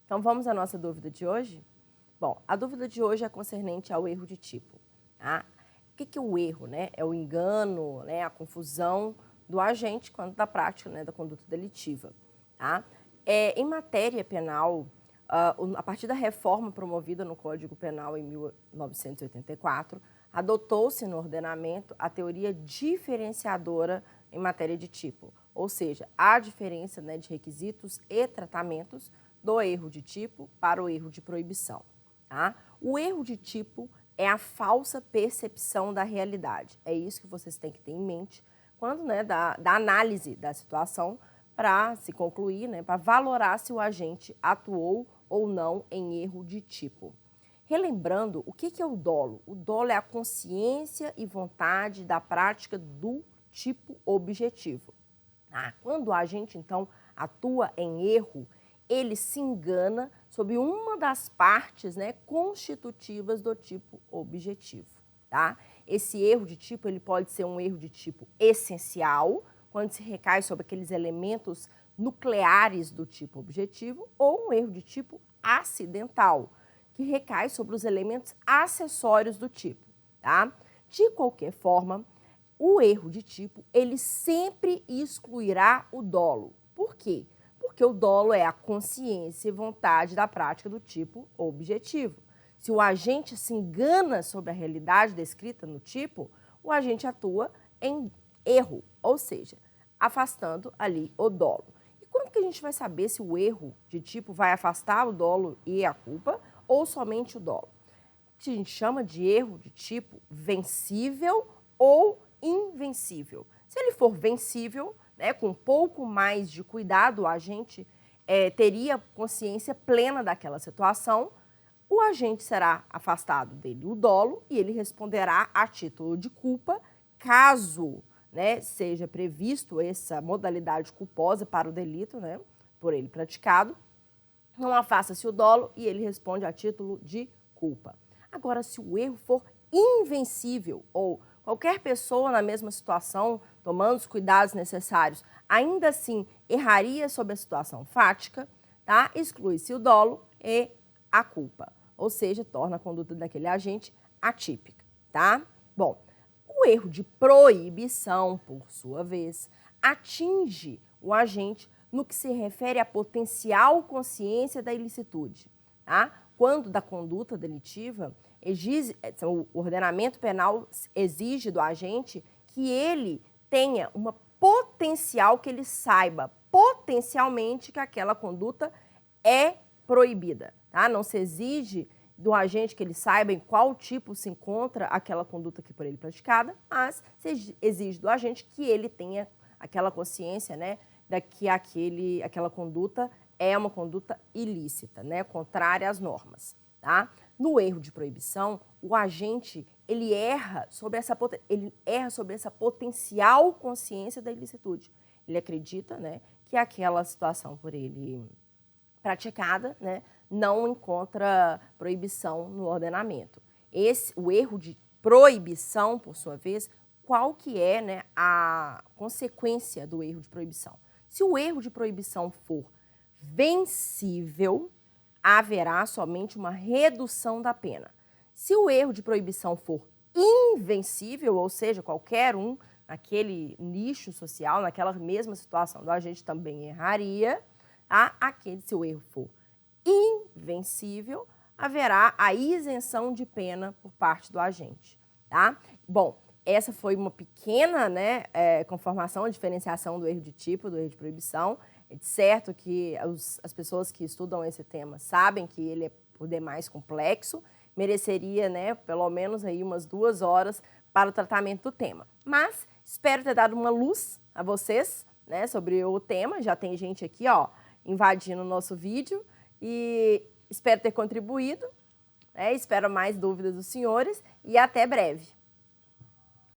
Então, vamos à nossa dúvida de hoje? Bom, a dúvida de hoje é concernente ao erro de tipo. Tá? O que é o erro? Né? É o engano, né? A confusão do agente quando da prática, né? Da conduta delitiva. Tá? Em matéria penal, a partir da reforma promovida no Código Penal em 1984, adotou-se no ordenamento a teoria diferenciadora em matéria de tipo, ou seja, a diferença, né, de requisitos e tratamentos do erro de tipo para o erro de proibição. Tá? O erro de tipo é a falsa percepção da realidade. É isso que vocês têm que ter em mente quando, né, da análise da situação para se concluir, né, para valorar se o agente atuou ou não em erro de tipo. Relembrando, o que é o dolo? O dolo é a consciência e vontade da prática do tipo objetivo. Quando o agente, então, atua em erro, ele se engana sobre uma das partes, né, constitutivas do tipo objetivo. Tá? Esse erro de tipo ele pode ser um erro de tipo essencial, quando se recai sobre aqueles elementos nucleares do tipo objetivo, ou um erro de tipo acidental, que recai sobre os elementos acessórios do tipo. Tá? De qualquer forma, o erro de tipo, ele sempre excluirá o dolo. Por quê? Porque o dolo é a consciência e vontade da prática do tipo objetivo. Se o agente se engana sobre a realidade descrita no tipo, o agente atua em erro, ou seja, afastando ali o dolo. E como que a gente vai saber se o erro de tipo vai afastar o dolo e a culpa ou somente o dolo? O que a gente chama de erro de tipo vencível ou invencível. Se ele for vencível, né, com um pouco mais de cuidado, o agente teria consciência plena daquela situação, o agente será afastado dele o dolo e ele responderá a título de culpa, caso, né, seja previsto essa modalidade culposa para o delito, né, por ele praticado, não afasta-se o dolo e ele responde a título de culpa. Agora, se o erro for invencível ou qualquer pessoa na mesma situação, tomando os cuidados necessários, ainda assim erraria sobre a situação fática, tá? Exclui-se o dolo e a culpa, ou seja, torna a conduta daquele agente atípica, tá? Bom, o erro de proibição, por sua vez, atinge o agente no que se refere à potencial consciência da ilicitude. Tá? Quando da conduta delitiva, o ordenamento penal exige do agente que ele tenha uma potencial, que ele saiba potencialmente que aquela conduta é proibida. Tá? Não se exige do agente que ele saiba em qual tipo se encontra aquela conduta que por ele praticada, mas se exige do agente que ele tenha aquela consciência, né, de que aquela conduta é uma conduta ilícita, né, contrária às normas. Tá? No erro de proibição, o agente ele erra sobre essa potencial consciência da ilicitude. Ele acredita, né, que aquela situação por ele praticada, né, não encontra proibição no ordenamento. O erro de proibição, por sua vez, qual que é, né, a consequência do erro de proibição? Se o erro de proibição for vencível, haverá somente uma redução da pena. Se o erro de proibição for invencível, ou seja, qualquer um naquele nicho social, naquela mesma situação do agente também erraria, tá? Se o erro for invencível, haverá a isenção de pena por parte do agente. Tá? Bom, essa foi uma pequena, né, conformação, a diferenciação do erro de tipo, do erro de proibição. É certo que as pessoas que estudam esse tema sabem que ele é por demais complexo, mereceria, né, pelo menos aí umas 2 horas para o tratamento do tema. Mas espero ter dado uma luz a vocês, né, sobre o tema. Já tem gente aqui, ó, invadindo o nosso vídeo e espero ter contribuído, né, espero mais dúvidas dos senhores e até breve.